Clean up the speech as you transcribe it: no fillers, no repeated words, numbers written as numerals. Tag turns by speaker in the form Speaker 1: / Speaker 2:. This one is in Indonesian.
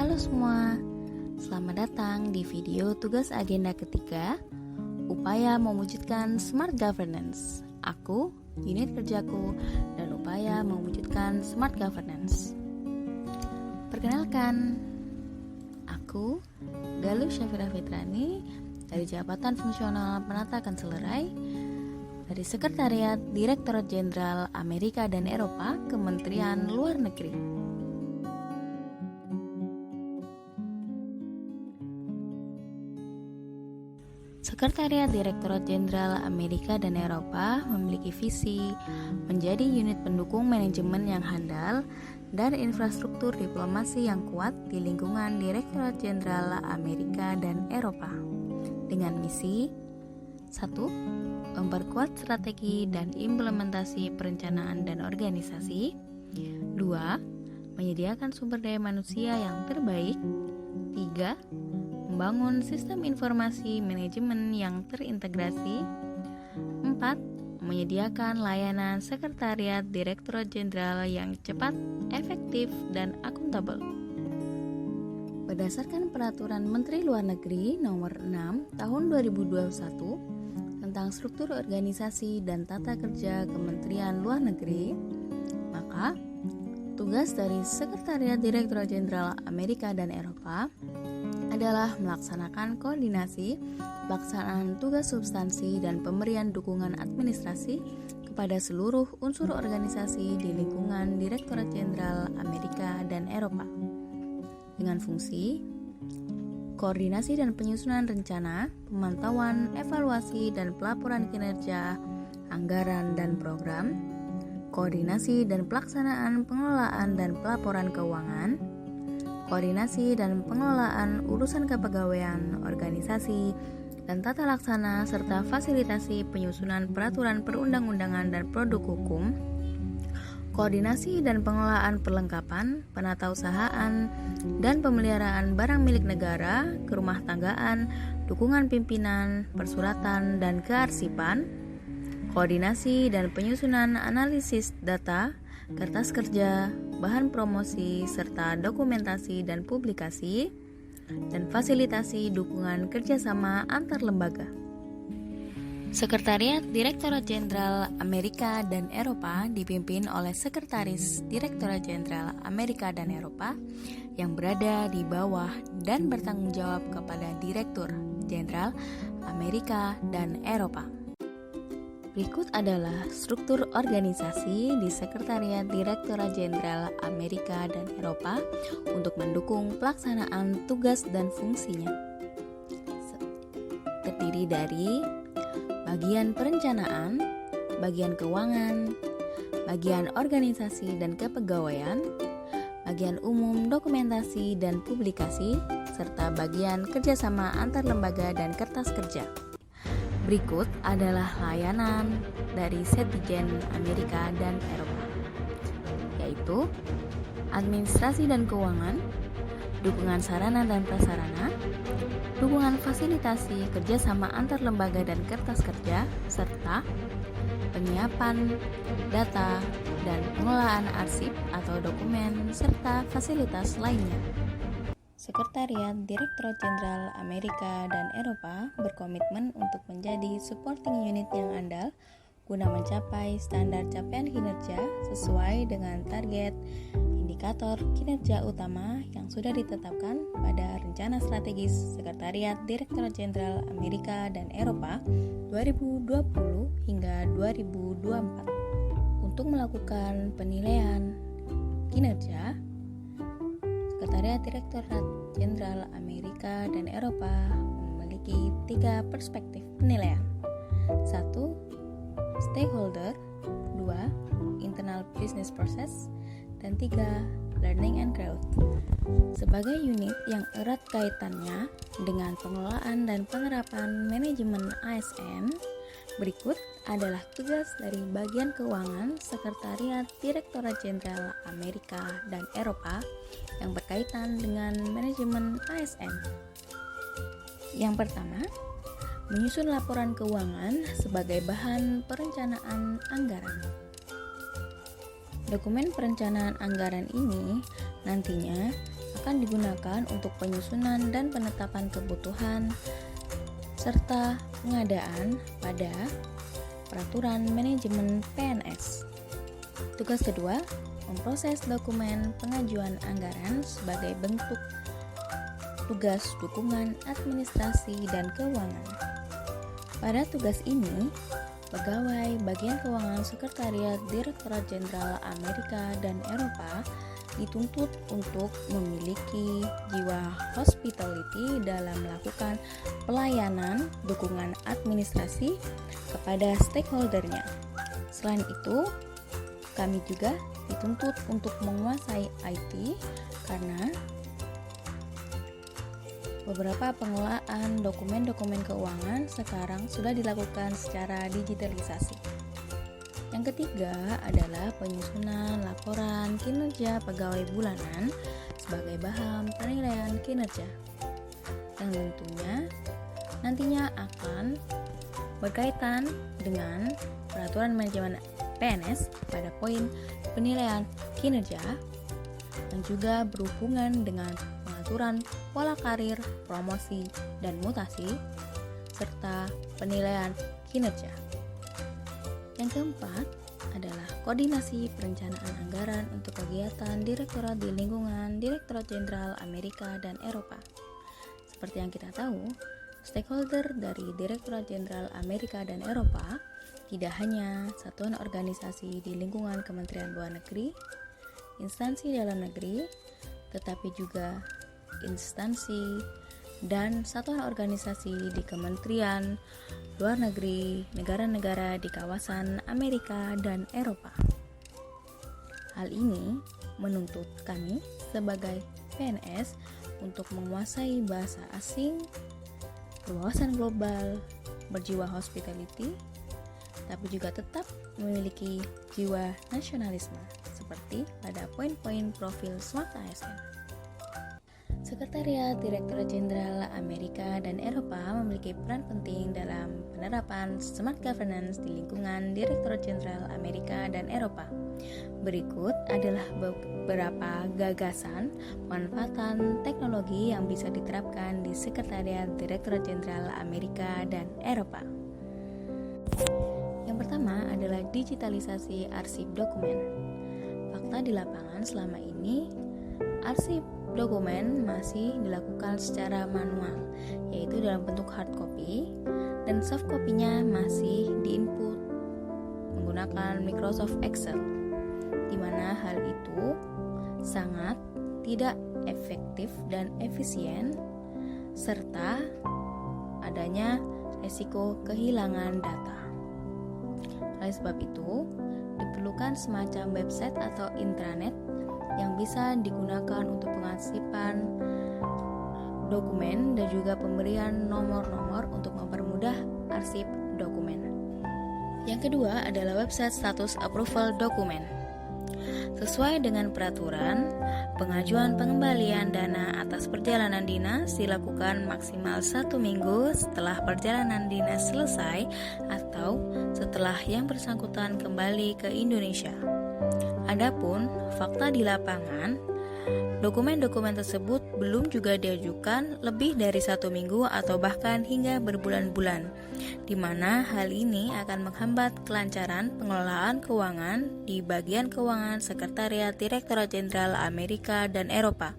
Speaker 1: Halo semua, selamat datang di video tugas agenda ketiga, upaya mewujudkan smart governance. Aku, unit kerjaku, dan upaya mewujudkan smart governance. Perkenalkan, aku Galuh Syafira Fitrani dari Jabatan Fungsional Penata Kanselerai dari Sekretariat Direktorat Jenderal Amerika dan Eropa, Kementerian Luar Negeri. Sekretariat Direktorat Jenderal Amerika dan Eropa memiliki visi menjadi unit pendukung manajemen yang handal dan infrastruktur diplomasi yang kuat di lingkungan Direktorat Jenderal Amerika dan Eropa dengan misi 1. Memperkuat strategi dan implementasi perencanaan dan organisasi. 2. Menyediakan sumber daya manusia yang terbaik. 3. Membangun sistem informasi manajemen yang terintegrasi. 4. Menyediakan layanan sekretariat Direktorat Jenderal yang cepat, efektif, dan akuntabel. Berdasarkan Peraturan Menteri Luar Negeri Nomor 6 Tahun 2021 tentang struktur organisasi dan tata kerja Kementerian Luar Negeri, maka tugas dari Sekretariat Direktorat Jenderal Amerika dan Eropa adalah melaksanakan koordinasi, pelaksanaan tugas substansi, dan pemberian dukungan administrasi kepada seluruh unsur organisasi di lingkungan Direktorat Jenderal Amerika dan Eropa dengan fungsi koordinasi dan penyusunan rencana, pemantauan, evaluasi, dan pelaporan kinerja, anggaran, dan program, koordinasi dan pelaksanaan pengelolaan dan pelaporan keuangan, koordinasi dan pengelolaan urusan kepegawaian organisasi dan tata laksana serta fasilitasi penyusunan peraturan perundang-undangan dan produk hukum, koordinasi dan pengelolaan perlengkapan, penatausahaan dan pemeliharaan barang milik negara, kerumah tanggaan, dukungan pimpinan, persuratan dan kearsipan, koordinasi dan penyusunan analisis data, kertas kerja, bahan promosi, serta dokumentasi dan publikasi, dan fasilitasi dukungan kerjasama antar lembaga. Sekretariat Direktorat Jenderal Amerika dan Eropa dipimpin oleh Sekretaris Direktorat Jenderal Amerika dan Eropa yang berada di bawah dan bertanggung jawab kepada Direktur Jenderal Amerika dan Eropa. Berikut adalah struktur organisasi di Sekretariat Direktorat Jenderal Amerika dan Eropa untuk mendukung pelaksanaan tugas dan fungsinya. Terdiri dari bagian perencanaan, bagian keuangan, bagian organisasi dan kepegawaian, bagian umum dokumentasi dan publikasi, serta bagian kerjasama antar lembaga dan kertas kerja. Berikut adalah layanan dari Setjen Amerika dan Eropa, yaitu administrasi dan keuangan, dukungan sarana dan prasarana, dukungan fasilitasi kerjasama antar lembaga dan kertas kerja, serta penyiapan data dan pengelolaan arsip atau dokumen, serta fasilitas lainnya. Sekretariat Direktorat Jenderal Amerika dan Eropa berkomitmen untuk menjadi supporting unit yang andal guna mencapai standar capaian kinerja sesuai dengan target indikator kinerja utama yang sudah ditetapkan pada Rencana Strategis Sekretariat Direktorat Jenderal Amerika dan Eropa 2020 hingga 2024. Untuk melakukan penilaian kinerja, Sekretariat Direktorat Jenderal Amerika dan Eropa memiliki 3 perspektif penilaian. 1. Stakeholder. 2. Internal business process. Dan 3. Learning and growth. Sebagai unit yang erat kaitannya dengan pengelolaan dan penerapan manajemen ASN, berikut adalah tugas dari bagian keuangan Sekretariat Direktorat Jenderal Amerika dan Eropa yang berkaitan dengan manajemen ASN. Yang pertama, menyusun laporan keuangan sebagai bahan perencanaan anggaran. Dokumen perencanaan anggaran ini nantinya akan digunakan untuk penyusunan dan penetapan kebutuhan serta pengadaan pada peraturan manajemen PNS. Tugas kedua, memproses dokumen pengajuan anggaran sebagai bentuk tugas dukungan administrasi dan keuangan. Pada tugas ini, pegawai bagian keuangan Sekretariat Direktorat Jenderal Amerika dan Eropa dituntut untuk memiliki jiwa hospitality dalam melakukan pelayanan dukungan administrasi kepada stakeholdernya. Selain itu, kami juga dituntut untuk menguasai IT karena beberapa pengelolaan dokumen-dokumen keuangan sekarang sudah dilakukan secara digitalisasi. Yang ketiga adalah penyusunan laporan kinerja pegawai bulanan sebagai bahan penilaian kinerja. Yang tentunya nantinya akan berkaitan dengan peraturan manajemen PNS pada poin penilaian kinerja yang juga berhubungan dengan pengaturan pola karir, promosi, dan mutasi, serta penilaian kinerja. Yang keempat adalah koordinasi perencanaan anggaran untuk kegiatan direktorat di lingkungan Direktorat Jenderal Amerika dan Eropa. Seperti yang kita tahu, stakeholder dari Direktorat Jenderal Amerika dan Eropa tidak hanya satuan organisasi di lingkungan Kementerian Luar Negeri, instansi dalam negeri, tetapi juga instansi dan satuan organisasi di Kementerian Luar Negeri negara-negara di kawasan Amerika dan Eropa. Hal ini menuntut kami sebagai PNS untuk menguasai bahasa asing, berwawasan global, berjiwa hospitality, tapi juga tetap memiliki jiwa nasionalisme seperti pada poin-poin profil SMART ASN. Sekretariat Direktorat Jenderal Amerika dan Eropa memiliki peran penting dalam penerapan smart governance di lingkungan Direktorat Jenderal Amerika dan Eropa. Berikut adalah beberapa gagasan pemanfaatan teknologi yang bisa diterapkan di Sekretariat Direktorat Jenderal Amerika dan Eropa. Yang pertama adalah digitalisasi arsip dokumen. Fakta di lapangan selama ini, arsip dokumen masih dilakukan secara manual, yaitu dalam bentuk hard copy, dan soft copy-nya masih diinput menggunakan Microsoft Excel, di mana hal itu sangat tidak efektif dan efisien, serta adanya risiko kehilangan data. Oleh sebab itu, diperlukan semacam website atau intranet yang bisa digunakan untuk pengarsipan dokumen dan juga pemberian nomor-nomor untuk mempermudah arsip dokumen. Yang kedua adalah website status approval dokumen. Sesuai dengan peraturan, pengajuan pengembalian dana atas perjalanan dinas dilakukan maksimal 1 minggu setelah perjalanan dinas selesai atau setelah yang bersangkutan kembali ke Indonesia. Adapun fakta di lapangan, dokumen-dokumen tersebut belum juga diajukan lebih dari 1 minggu atau bahkan hingga berbulan-bulan, di mana hal ini akan menghambat kelancaran pengelolaan keuangan di bagian keuangan Sekretariat Direktorat Jenderal Amerika dan Eropa.